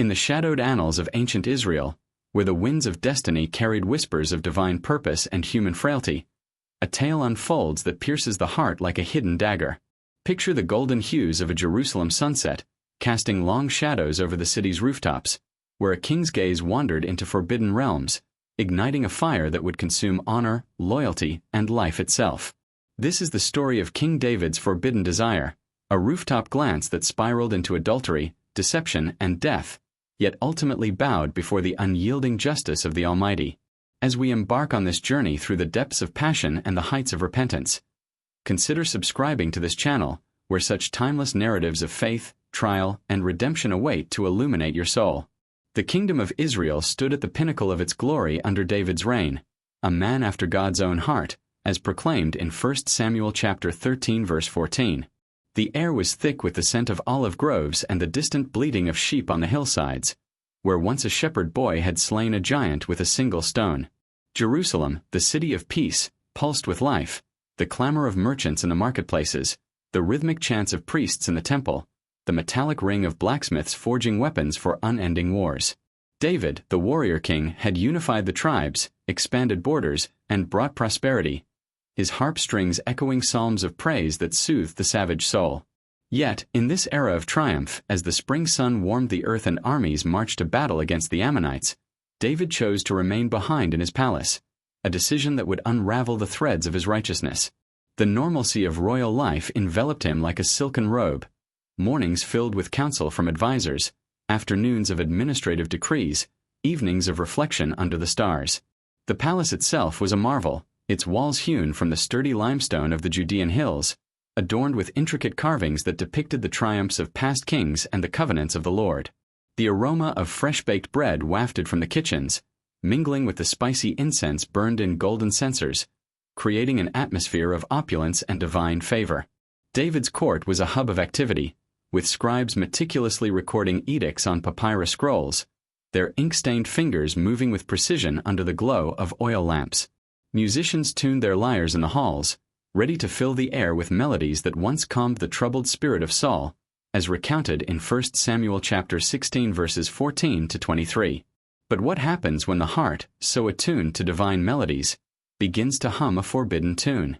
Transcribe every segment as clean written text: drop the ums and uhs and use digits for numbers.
In the shadowed annals of ancient Israel, where the winds of destiny carried whispers of divine purpose and human frailty, a tale unfolds that pierces the heart like a hidden dagger. Picture the golden hues of a Jerusalem sunset, casting long shadows over the city's rooftops, where a king's gaze wandered into forbidden realms, igniting a fire that would consume honor, loyalty, and life itself. This is the story of King David's forbidden desire, a rooftop glance that spiraled into adultery, deception, and death, yet ultimately bowed before the unyielding justice of the Almighty. As we embark on this journey through the depths of passion and the heights of repentance, consider subscribing to this channel, where such timeless narratives of faith, trial, and redemption await to illuminate your soul. The kingdom of Israel stood at the pinnacle of its glory under David's reign, a man after God's own heart, as proclaimed in 1 Samuel chapter 13 verse 14. The air was thick with the scent of olive groves and the distant bleating of sheep on the hillsides, where once a shepherd boy had slain a giant with a single stone. Jerusalem, the city of peace, pulsed with life, the clamor of merchants in the marketplaces, the rhythmic chants of priests in the temple, the metallic ring of blacksmiths forging weapons for unending wars. David, the warrior king, had unified the tribes, expanded borders, and brought prosperity, his harp strings echoing psalms of praise that soothed the savage soul. Yet, in this era of triumph, as the spring sun warmed the earth and armies marched to battle against the Ammonites, David chose to remain behind in his palace, a decision that would unravel the threads of his righteousness. The normalcy of royal life enveloped him like a silken robe, mornings filled with counsel from advisors, afternoons of administrative decrees, evenings of reflection under the stars. The palace itself was a marvel, its walls hewn from the sturdy limestone of the Judean hills, adorned with intricate carvings that depicted the triumphs of past kings and the covenants of the Lord. The aroma of fresh-baked bread wafted from the kitchens, mingling with the spicy incense burned in golden censers, creating an atmosphere of opulence and divine favor. David's court was a hub of activity, with scribes meticulously recording edicts on papyrus scrolls, their ink-stained fingers moving with precision under the glow of oil lamps. Musicians tuned their lyres in the halls, ready to fill the air with melodies that once calmed the troubled spirit of Saul, as recounted in 1 Samuel chapter 16 verses 14 to 23. But what happens when the heart, so attuned to divine melodies, begins to hum a forbidden tune?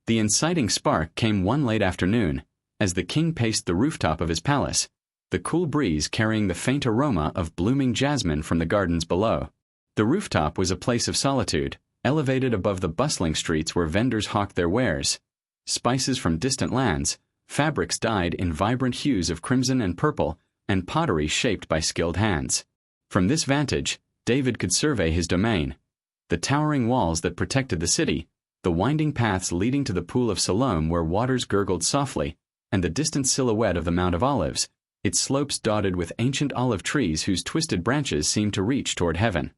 The inciting spark came one late afternoon, as the king paced the rooftop of his palace, the cool breeze carrying the faint aroma of blooming jasmine from the gardens below. The rooftop was a place of solitude, elevated above the bustling streets where vendors hawked their wares, spices from distant lands, fabrics dyed in vibrant hues of crimson and purple, and pottery shaped by skilled hands. From this vantage, David could survey his domain, the towering walls that protected the city, the winding paths leading to the pool of Siloam where waters gurgled softly, and the distant silhouette of the Mount of Olives, its slopes dotted with ancient olive trees whose twisted branches seemed to reach toward heaven.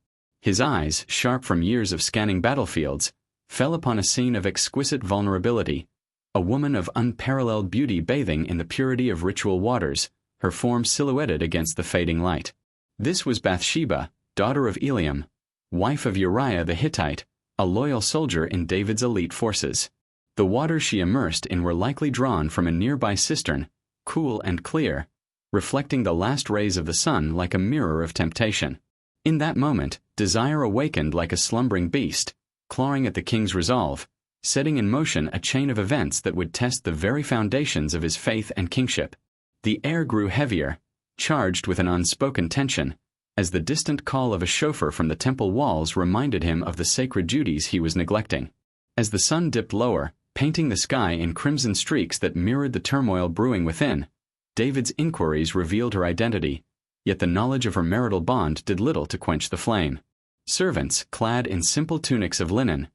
His eyes, sharp from years of scanning battlefields, fell upon a scene of exquisite vulnerability, a woman of unparalleled beauty bathing in the purity of ritual waters, her form silhouetted against the fading light. This was Bathsheba, daughter of Eliam, wife of Uriah the Hittite, a loyal soldier in David's elite forces. The waters she immersed in were likely drawn from a nearby cistern, cool and clear, reflecting the last rays of the sun like a mirror of temptation. In that moment, desire awakened like a slumbering beast, clawing at the king's resolve, setting in motion a chain of events that would test the very foundations of his faith and kingship. The air grew heavier, charged with an unspoken tension, as the distant call of a chauffeur from the temple walls reminded him of the sacred duties he was neglecting. As the sun dipped lower, painting the sky in crimson streaks that mirrored the turmoil brewing within, David's inquiries revealed her identity, yet the knowledge of her marital bond did little to quench the flame. Servants, clad in simple tunics of linen,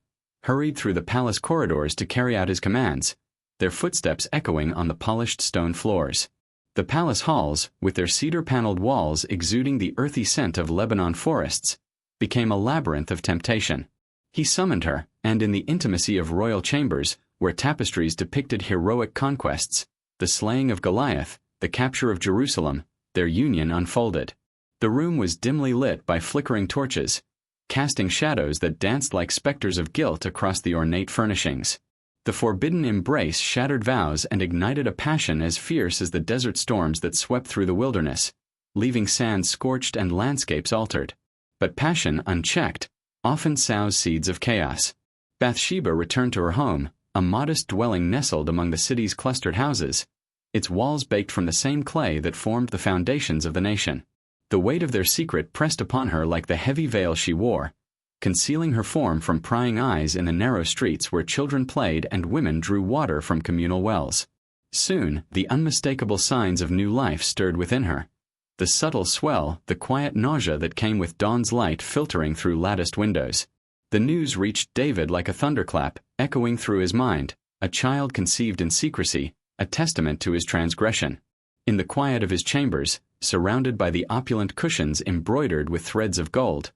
hurried through the palace corridors to carry out his commands, their footsteps echoing on the polished stone floors. The palace halls, with their cedar-paneled walls exuding the earthy scent of Lebanon forests, became a labyrinth of temptation. He summoned her, and in the intimacy of royal chambers, where tapestries depicted heroic conquests, the slaying of Goliath, the capture of Jerusalem, their union unfolded. The room was dimly lit by flickering torches, casting shadows that danced like specters of guilt across the ornate furnishings. The forbidden embrace shattered vows and ignited a passion as fierce as the desert storms that swept through the wilderness, leaving sands scorched and landscapes altered. But passion, unchecked, often sows seeds of chaos. Bathsheba returned to her home, a modest dwelling nestled among the city's clustered houses, its walls baked from the same clay that formed the foundations of the nation. The weight of their secret pressed upon her like the heavy veil she wore, concealing her form from prying eyes in the narrow streets where children played and women drew water from communal wells. Soon, the unmistakable signs of new life stirred within her. The subtle swell, the quiet nausea that came with dawn's light filtering through latticed windows. The news reached David like a thunderclap, echoing through his mind, a child conceived in secrecy, a testament to his transgression. In the quiet of his chambers, surrounded by the opulent cushions embroidered with threads of gold,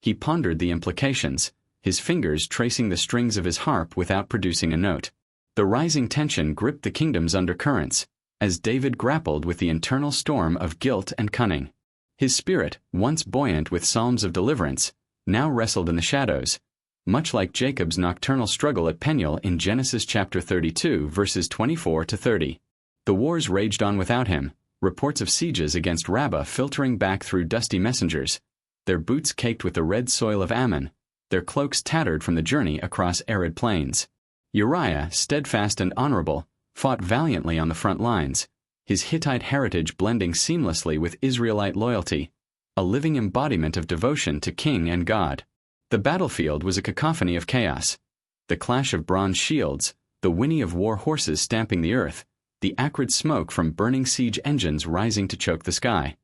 he pondered the implications, his fingers tracing the strings of his harp without producing a note. The rising tension gripped the kingdom's undercurrents, as David grappled with the internal storm of guilt and cunning. His spirit, once buoyant with psalms of deliverance, now wrestled in the shadows, much like Jacob's nocturnal struggle at Peniel in Genesis chapter 32, verses 24 to 30. The wars raged on without him, reports of sieges against Rabbah filtering back through dusty messengers, their boots caked with the red soil of Ammon, their cloaks tattered from the journey across arid plains. Uriah, steadfast and honorable, fought valiantly on the front lines, his Hittite heritage blending seamlessly with Israelite loyalty, a living embodiment of devotion to king and God. The battlefield was a cacophony of chaos. The clash of bronze shields, the whinny of war horses stamping the earth, the acrid smoke from burning siege engines rising to choke the sky.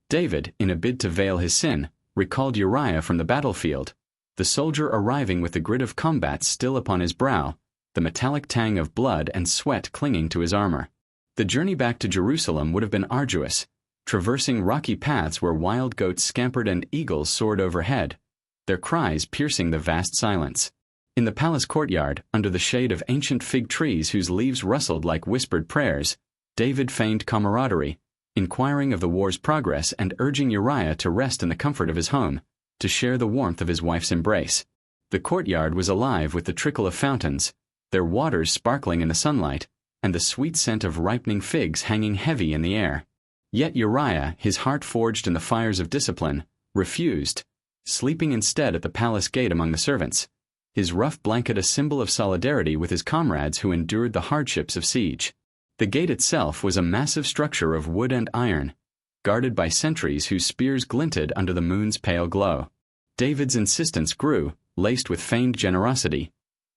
David, in a bid to veil his sin, recalled Uriah from the battlefield, the soldier arriving with the grit of combat still upon his brow, the metallic tang of blood and sweat clinging to his armor. The journey back to Jerusalem would have been arduous, traversing rocky paths where wild goats scampered and eagles soared overhead, their cries piercing the vast silence. In the palace courtyard, under the shade of ancient fig trees whose leaves rustled like whispered prayers, David feigned camaraderie, inquiring of the war's progress and urging Uriah to rest in the comfort of his home, to share the warmth of his wife's embrace. The courtyard was alive with the trickle of fountains, their waters sparkling in the sunlight, and the sweet scent of ripening figs hanging heavy in the air. Yet Uriah, his heart forged in the fires of discipline, refused, sleeping instead at the palace gate among the servants, his rough blanket a symbol of solidarity with his comrades who endured the hardships of siege. The gate itself was a massive structure of wood and iron, guarded by sentries whose spears glinted under the moon's pale glow. David's insistence grew, laced with feigned generosity.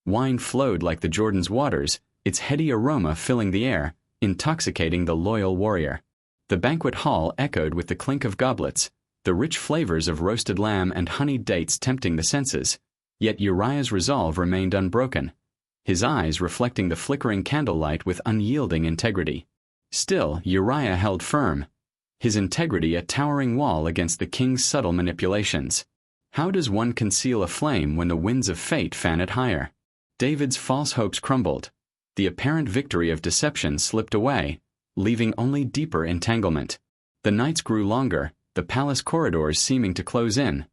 Wine flowed like the Jordan's waters, its heady aroma filling the air, intoxicating the loyal warrior. The banquet hall echoed with the clink of goblets, the rich flavors of roasted lamb and honeyed dates tempting the senses, yet Uriah's resolve remained unbroken, his eyes reflecting the flickering candlelight with unyielding integrity. Still, Uriah held firm, his integrity a towering wall against the king's subtle manipulations. How does one conceal a flame when the winds of fate fan it higher? David's false hopes crumbled. The apparent victory of deception slipped away, leaving only deeper entanglement. The nights grew longer, the palace corridors seeming to close in,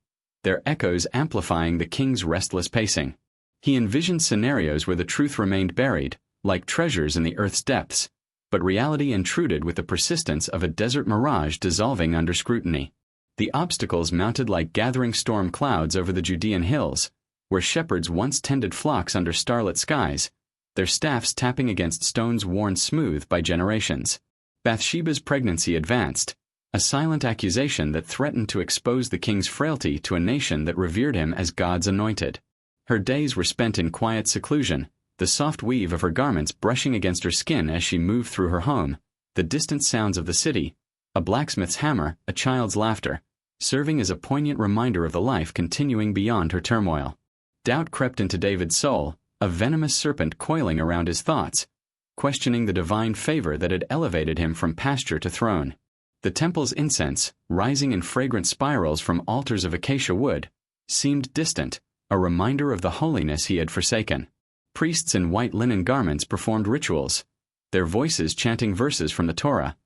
their echoes amplifying the king's restless pacing. He envisioned scenarios where the truth remained buried, like treasures in the earth's depths, but reality intruded with the persistence of a desert mirage dissolving under scrutiny. The obstacles mounted like gathering storm clouds over the Judean hills, where shepherds once tended flocks under starlit skies, their staffs tapping against stones worn smooth by generations. Bathsheba's pregnancy advanced, a silent accusation that threatened to expose the king's frailty to a nation that revered him as God's anointed. Her days were spent in quiet seclusion, the soft weave of her garments brushing against her skin as she moved through her home, the distant sounds of the city, a blacksmith's hammer, a child's laughter, serving as a poignant reminder of the life continuing beyond her turmoil. Doubt crept into David's soul, a venomous serpent coiling around his thoughts, questioning the divine favor that had elevated him from pasture to throne. The temple's incense, rising in fragrant spirals from altars of acacia wood, seemed distant, a reminder of the holiness he had forsaken. Priests in white linen garments performed rituals, their voices chanting verses from the Torah,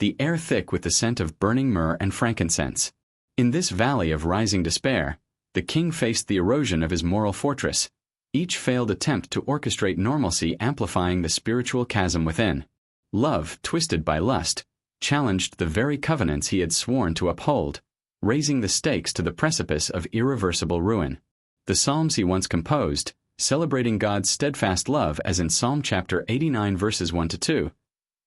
the air thick with the scent of burning myrrh and frankincense. In this valley of rising despair, the king faced the erosion of his moral fortress, each failed attempt to orchestrate normalcy amplifying the spiritual chasm within. Love, twisted by lust, challenged the very covenants he had sworn to uphold, raising the stakes to the precipice of irreversible ruin. The psalms he once composed, celebrating God's steadfast love as in Psalm chapter 89 verses 1-2,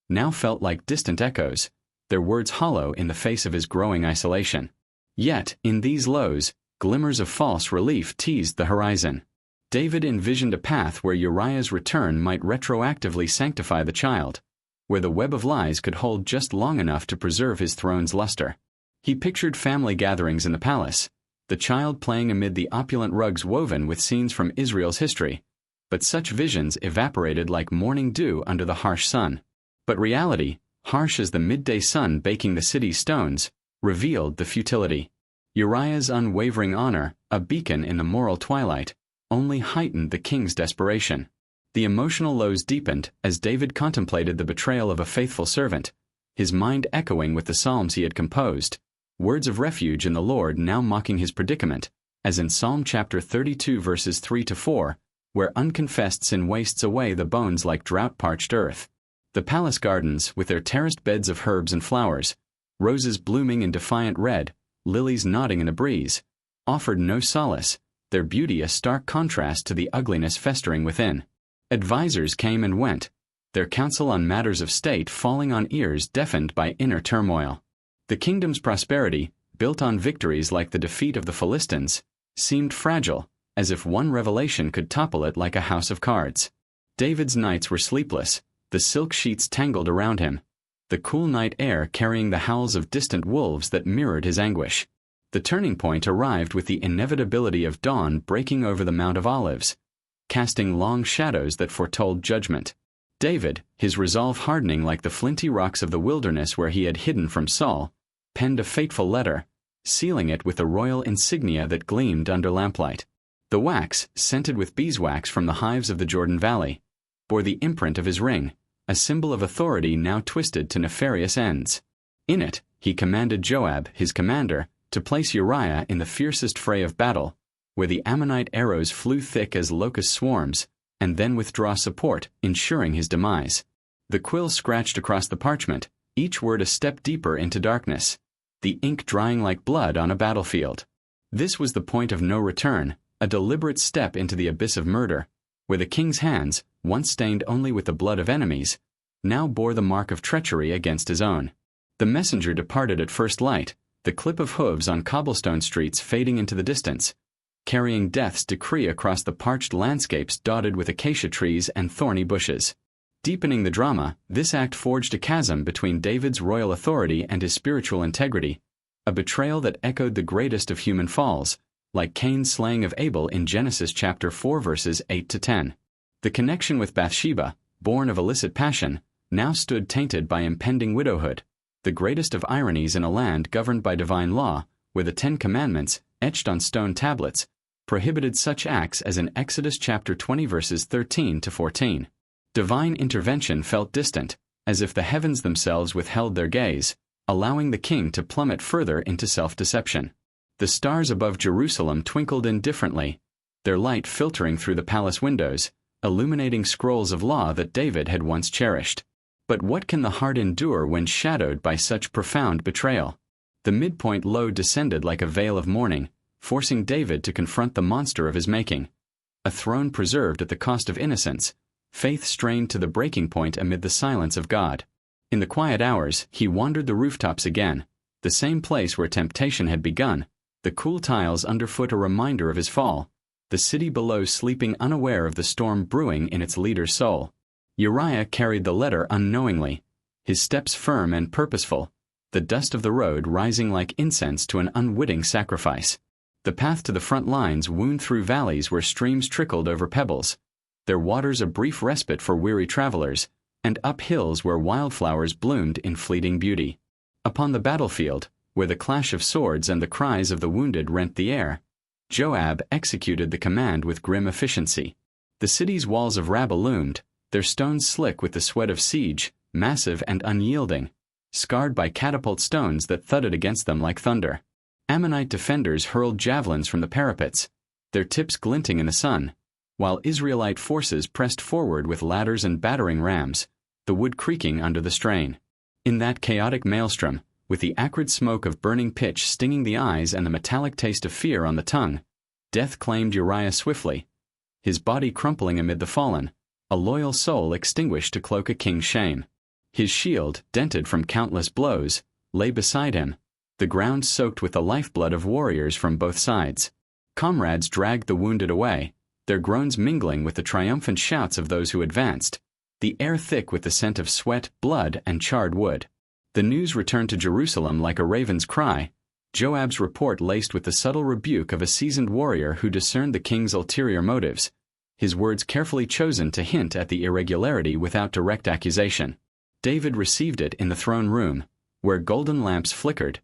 now felt like distant echoes, their words hollow in the face of his growing isolation. Yet, in these lows, glimmers of false relief teased the horizon. David envisioned a path where Uriah's return might retroactively sanctify the child, where the web of lies could hold just long enough to preserve his throne's luster. He pictured family gatherings in the palace, the child playing amid the opulent rugs woven with scenes from Israel's history, but such visions evaporated like morning dew under the harsh sun. But reality, harsh as the midday sun baking the city's stones, revealed the futility. Uriah's unwavering honor, a beacon in the moral twilight, only heightened the king's desperation. The emotional lows deepened as David contemplated the betrayal of a faithful servant, his mind echoing with the psalms he had composed, words of refuge in the Lord now mocking his predicament, as in Psalm chapter 32 verses 3-4, where unconfessed sin wastes away the bones like drought-parched earth. The palace gardens, with their terraced beds of herbs and flowers, roses blooming in defiant red, lilies nodding in a breeze, offered no solace, their beauty a stark contrast to the ugliness festering within. Advisors came and went, their counsel on matters of state falling on ears deafened by inner turmoil. The kingdom's prosperity, built on victories like the defeat of the Philistines, seemed fragile, as if one revelation could topple it like a house of cards. David's nights were sleepless, the silk sheets tangled around him, the cool night air carrying the howls of distant wolves that mirrored his anguish. The turning point arrived with the inevitability of dawn breaking over the Mount of Olives, casting long shadows that foretold judgment. David, his resolve hardening like the flinty rocks of the wilderness where he had hidden from Saul, penned a fateful letter, sealing it with the royal insignia that gleamed under lamplight. The wax, scented with beeswax from the hives of the Jordan Valley, bore the imprint of his ring, a symbol of authority now twisted to nefarious ends. In it, he commanded Joab, his commander, to place Uriah in the fiercest fray of battle, where the Ammonite arrows flew thick as locust swarms, and then withdraw support, ensuring his demise. The quill scratched across the parchment, each word a step deeper into darkness, the ink drying like blood on a battlefield. This was the point of no return, a deliberate step into the abyss of murder, where the king's hands, once stained only with the blood of enemies, now bore the mark of treachery against his own. The messenger departed at first light, the clip of hooves on cobblestone streets fading into the distance, carrying death's decree across the parched landscapes dotted with acacia trees and thorny bushes. Deepening the drama, this act forged a chasm between David's royal authority and his spiritual integrity, a betrayal that echoed the greatest of human falls, like Cain's slaying of Abel in Genesis chapter 4 verses 8-10. The connection with Bathsheba, born of illicit passion, now stood tainted by impending widowhood, the greatest of ironies in a land governed by divine law, where the 10 Commandments, etched on stone tablets, prohibited such acts as in Exodus chapter 20 verses 13-14. Divine intervention felt distant, as if the heavens themselves withheld their gaze, allowing the king to plummet further into self-deception. The stars above Jerusalem twinkled indifferently, their light filtering through the palace windows, illuminating scrolls of law that David had once cherished. But what can the heart endure when shadowed by such profound betrayal? The midpoint low descended like a veil of mourning, forcing David to confront the monster of his making. A throne preserved at the cost of innocence, faith strained to the breaking point amid the silence of God. In the quiet hours, he wandered the rooftops again, the same place where temptation had begun, the cool tiles underfoot a reminder of his fall, the city below sleeping unaware of the storm brewing in its leader's soul. Uriah carried the letter unknowingly, his steps firm and purposeful, the dust of the road rising like incense to an unwitting sacrifice. The path to the front lines wound through valleys where streams trickled over pebbles, their waters a brief respite for weary travelers, and up hills where wildflowers bloomed in fleeting beauty. Upon the battlefield, where the clash of swords and the cries of the wounded rent the air, Joab executed the command with grim efficiency. The city's walls of Rabbah loomed, their stones slick with the sweat of siege, massive and unyielding, scarred by catapult stones that thudded against them like thunder. Ammonite defenders hurled javelins from the parapets, their tips glinting in the sun, while Israelite forces pressed forward with ladders and battering rams, the wood creaking under the strain. In that chaotic maelstrom, with the acrid smoke of burning pitch stinging the eyes and the metallic taste of fear on the tongue, death claimed Uriah swiftly, his body crumpling amid the fallen, a loyal soul extinguished to cloak a king's shame. His shield, dented from countless blows, lay beside him, the ground soaked with the lifeblood of warriors from both sides. Comrades dragged the wounded away, their groans mingling with the triumphant shouts of those who advanced, the air thick with the scent of sweat, blood, and charred wood. The news returned to Jerusalem like a raven's cry, Joab's report laced with the subtle rebuke of a seasoned warrior who discerned the king's ulterior motives, his words carefully chosen to hint at the irregularity without direct accusation. David received it in the throne room, where golden lamps flickered,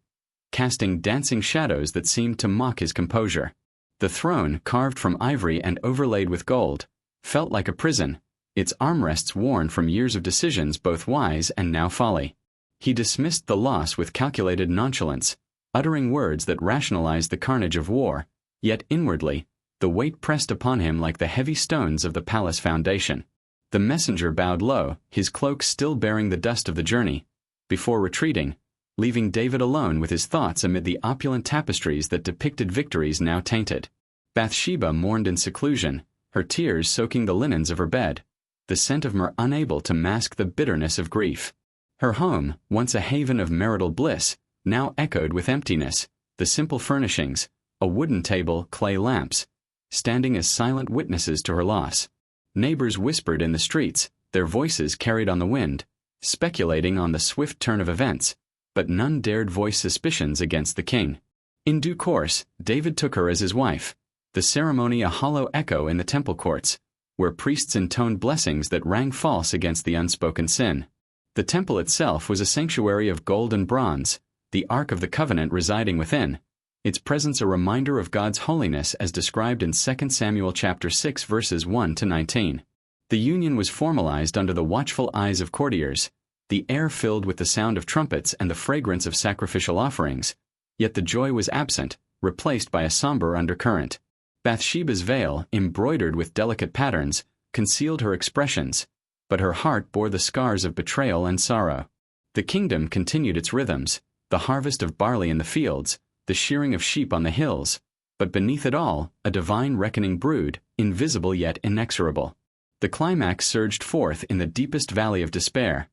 casting dancing shadows that seemed to mock his composure. The throne, carved from ivory and overlaid with gold, felt like a prison, its armrests worn from years of decisions both wise and now folly. He dismissed the loss with calculated nonchalance, uttering words that rationalized the carnage of war, yet inwardly, the weight pressed upon him like the heavy stones of the palace foundation. The messenger bowed low, his cloak still bearing the dust of the journey, before retreating, leaving David alone with his thoughts amid the opulent tapestries that depicted victories now tainted. Bathsheba mourned in seclusion, her tears soaking the linens of her bed, the scent of myrrh unable to mask the bitterness of grief. Her home, once a haven of marital bliss, now echoed with emptiness, the simple furnishings, a wooden table, clay lamps, standing as silent witnesses to her loss. Neighbors whispered in the streets, their voices carried on the wind, speculating on the swift turn of events, but none dared voice suspicions against the king. In due course, David took her as his wife, the ceremony a hollow echo in the temple courts, where priests intoned blessings that rang false against the unspoken sin. The temple itself was a sanctuary of gold and bronze, the Ark of the Covenant residing within, its presence a reminder of God's holiness as described in 2 Samuel chapter 6 verses 1 to 19. The union was formalized under the watchful eyes of courtiers, the air filled with the sound of trumpets and the fragrance of sacrificial offerings, yet the joy was absent, replaced by a somber undercurrent. Bathsheba's veil, embroidered with delicate patterns, concealed her expressions, but her heart bore the scars of betrayal and sorrow. The kingdom continued its rhythms, the harvest of barley in the fields, the shearing of sheep on the hills, but beneath it all, a divine reckoning brewed, invisible yet inexorable. The climax surged forth in the deepest valley of despair,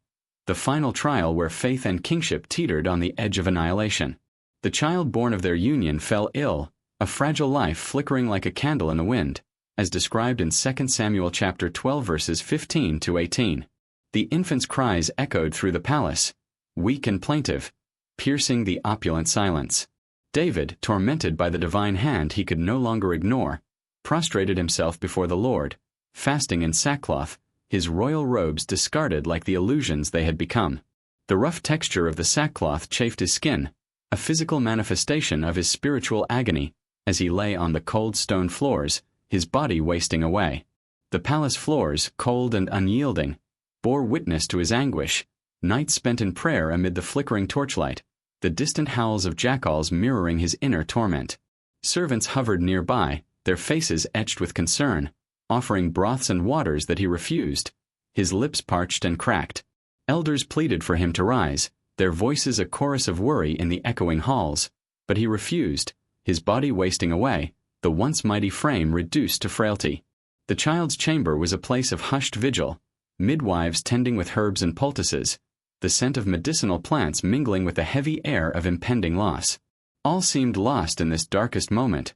the final trial where faith and kingship teetered on the edge of annihilation. The child born of their union fell ill, a fragile life flickering like a candle in the wind, as described in 2 Samuel chapter 12 verses 15 to 18. The infant's cries echoed through the palace, weak and plaintive, piercing the opulent silence. David, tormented by the divine hand he could no longer ignore, prostrated himself before the Lord, fasting in sackcloth, his royal robes discarded like the illusions they had become. The rough texture of the sackcloth chafed his skin, a physical manifestation of his spiritual agony, as he lay on the cold stone floors, his body wasting away. The palace floors, cold and unyielding, bore witness to his anguish, nights spent in prayer amid the flickering torchlight, the distant howls of jackals mirroring his inner torment. Servants hovered nearby, their faces etched with concern, offering broths and waters that he refused, his lips parched and cracked. Elders pleaded for him to rise, their voices a chorus of worry in the echoing halls, but he refused, his body wasting away, the once mighty frame reduced to frailty. The child's chamber was a place of hushed vigil, midwives tending with herbs and poultices, the scent of medicinal plants mingling with the heavy air of impending loss. All seemed lost in this darkest moment,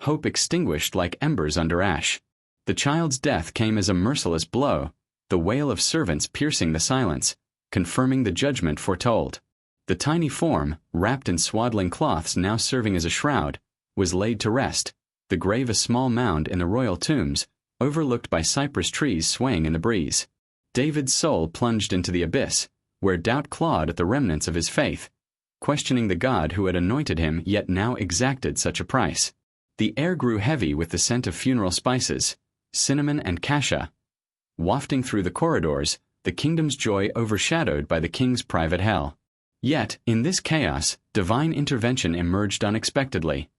hope extinguished like embers under ash. The child's death came as a merciless blow, the wail of servants piercing the silence, confirming the judgment foretold. The tiny form, wrapped in swaddling cloths now serving as a shroud, was laid to rest, the grave a small mound in the royal tombs, overlooked by cypress trees swaying in the breeze. David's soul plunged into the abyss, where doubt clawed at the remnants of his faith, questioning the God who had anointed him yet now exacted such a price. The air grew heavy with the scent of funeral spices, cinnamon and cassia, wafting through the corridors, the kingdom's joy overshadowed by the king's private hell. Yet, in this chaos, divine intervention emerged unexpectedly,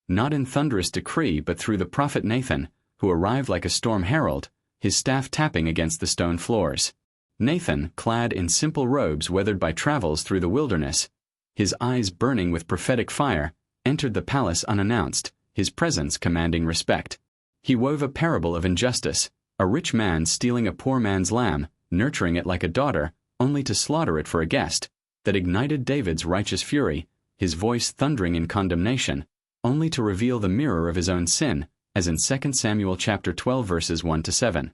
not in thunderous decree but through the prophet Nathan, who arrived like a storm herald, his staff tapping against the stone floors. Nathan, clad in simple robes weathered by travels through the wilderness, his eyes burning with prophetic fire, entered the palace unannounced, his presence commanding respect. He wove a parable of injustice, a rich man stealing a poor man's lamb, nurturing it like a daughter, only to slaughter it for a guest, that ignited David's righteous fury, his voice thundering in condemnation, only to reveal the mirror of his own sin, as in 2 Samuel chapter 12 verses 1 to 7.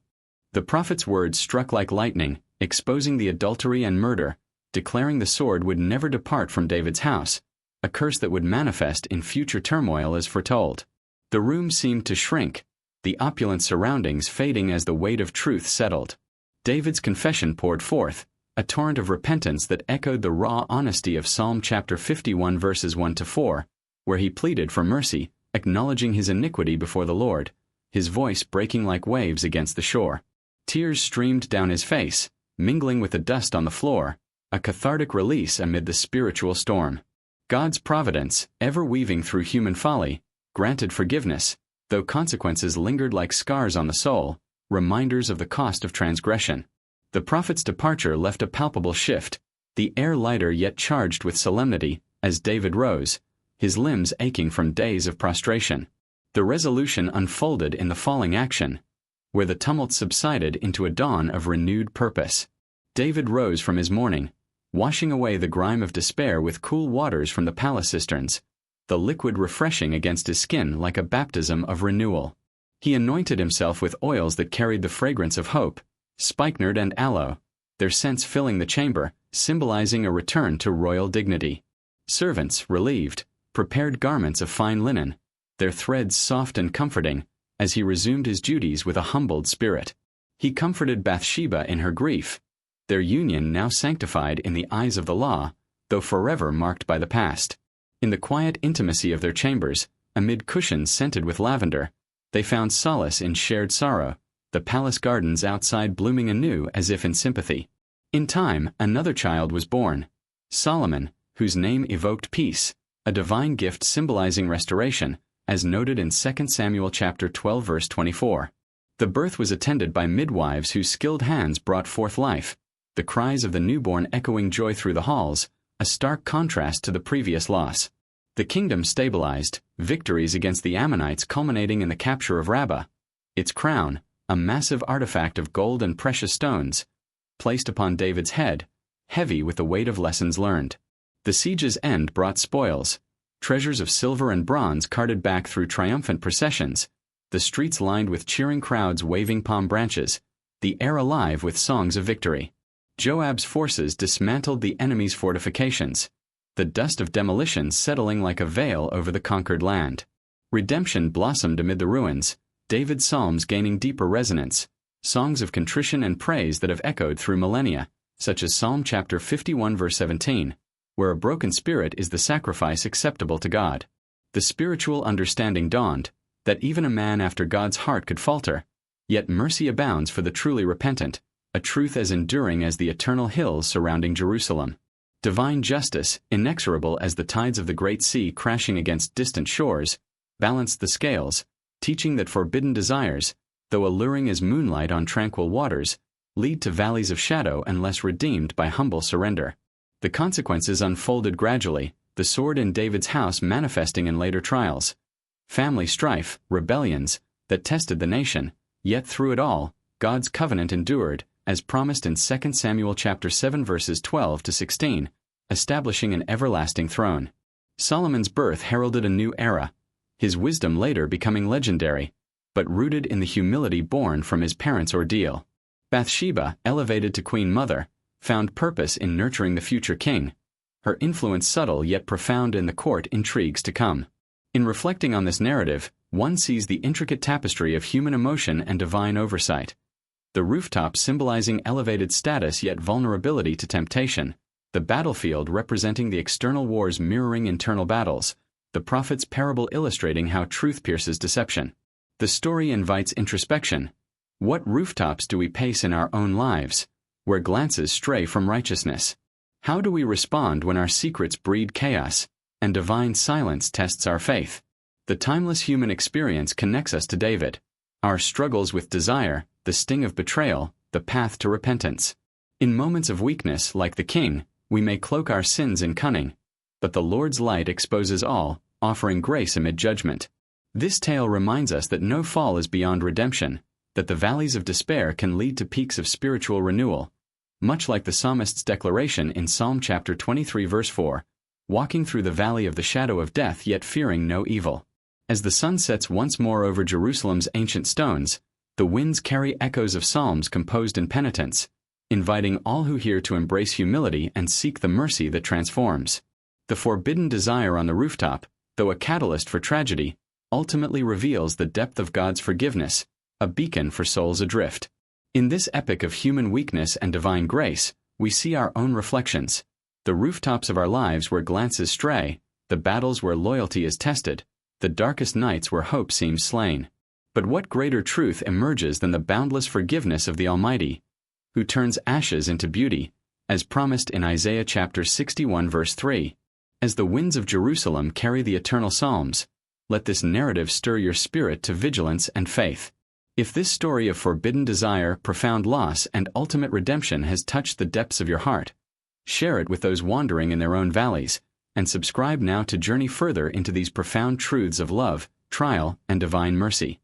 The prophet's words struck like lightning, exposing the adultery and murder, declaring the sword would never depart from David's house, a curse that would manifest in future turmoil as foretold. The room seemed to shrink, the opulent surroundings fading as the weight of truth settled. David's confession poured forth, a torrent of repentance that echoed the raw honesty of Psalm chapter 51 verses 1 to 4, where he pleaded for mercy, acknowledging his iniquity before the Lord, his voice breaking like waves against the shore. Tears streamed down his face, mingling with the dust on the floor, a cathartic release amid the spiritual storm. God's providence, ever weaving through human folly, granted forgiveness, though consequences lingered like scars on the soul, reminders of the cost of transgression. The prophet's departure left a palpable shift, the air lighter yet charged with solemnity, as David rose, his limbs aching from days of prostration. The resolution unfolded in the falling action, where the tumult subsided into a dawn of renewed purpose. David rose from his mourning, washing away the grime of despair with cool waters from the palace cisterns, the liquid refreshing against his skin like a baptism of renewal. He anointed himself with oils that carried the fragrance of hope, spikenard and aloe, their scents filling the chamber, symbolizing a return to royal dignity. Servants, relieved, prepared garments of fine linen, their threads soft and comforting, as he resumed his duties with a humbled spirit. He comforted Bathsheba in her grief, their union now sanctified in the eyes of the law, though forever marked by the past. In the quiet intimacy of their chambers, amid cushions scented with lavender, they found solace in shared sorrow, the palace gardens outside blooming anew as if in sympathy. In time, another child was born, Solomon, whose name evoked peace, a divine gift symbolizing restoration, as noted in 2 Samuel chapter 12 verse 24. The birth was attended by midwives whose skilled hands brought forth life, the cries of the newborn echoing joy through the halls, a stark contrast to the previous loss. The kingdom stabilized, victories against the Ammonites culminating in the capture of Rabbah, its crown, a massive artifact of gold and precious stones, placed upon David's head, heavy with the weight of lessons learned. The siege's end brought spoils, treasures of silver and bronze carted back through triumphant processions, the streets lined with cheering crowds waving palm branches, the air alive with songs of victory. Joab's forces dismantled the enemy's fortifications, the dust of demolition settling like a veil over the conquered land. Redemption blossomed amid the ruins, David's psalms gaining deeper resonance, songs of contrition and praise that have echoed through millennia, such as Psalm chapter 51 verse 17, where a broken spirit is the sacrifice acceptable to God. The spiritual understanding dawned, that even a man after God's heart could falter, yet mercy abounds for the truly repentant, a truth as enduring as the eternal hills surrounding Jerusalem. Divine justice, inexorable as the tides of the great sea crashing against distant shores, balanced the scales, teaching that forbidden desires, though alluring as moonlight on tranquil waters, lead to valleys of shadow unless redeemed by humble surrender. The consequences unfolded gradually, the sword in David's house manifesting in later trials. Family strife, rebellions, that tested the nation, yet through it all, God's covenant endured, as promised in 2 Samuel chapter 7 verses 12 to 16, establishing an everlasting throne. Solomon's birth heralded a new era, his wisdom later becoming legendary, but rooted in the humility born from his parents' ordeal. Bathsheba, elevated to queen mother, found purpose in nurturing the future king, her influence subtle yet profound in the court intrigues to come. In reflecting on this narrative, one sees the intricate tapestry of human emotion and divine oversight. The rooftop symbolizing elevated status yet vulnerability to temptation, the battlefield representing the external wars mirroring internal battles, the prophet's parable illustrating how truth pierces deception. The story invites introspection. What rooftops do we pace in our own lives, where glances stray from righteousness? How do we respond when our secrets breed chaos, and divine silence tests our faith? The timeless human experience connects us to David, our struggles with desire, the sting of betrayal, the path to repentance. In moments of weakness, like the king, we may cloak our sins in cunning, but the Lord's light exposes all, offering grace amid judgment. This tale reminds us that no fall is beyond redemption, that the valleys of despair can lead to peaks of spiritual renewal, much like the psalmist's declaration in Psalm chapter 23 verse 4, walking through the valley of the shadow of death yet fearing no evil. As the sun sets once more over Jerusalem's ancient stones, the winds carry echoes of psalms composed in penitence, inviting all who hear to embrace humility and seek the mercy that transforms. The forbidden desire on the rooftop, though a catalyst for tragedy, ultimately reveals the depth of God's forgiveness, a beacon for souls adrift. In this epic of human weakness and divine grace, we see our own reflections, the rooftops of our lives where glances stray, the battles where loyalty is tested, the darkest nights where hope seems slain. But what greater truth emerges than the boundless forgiveness of the Almighty, who turns ashes into beauty, as promised in Isaiah chapter 61 verse 3. As the winds of Jerusalem carry the eternal psalms, let this narrative stir your spirit to vigilance and faith. If this story of forbidden desire, profound loss, and ultimate redemption has touched the depths of your heart, share it with those wandering in their own valleys, and subscribe now to journey further into these profound truths of love, trial, and divine mercy.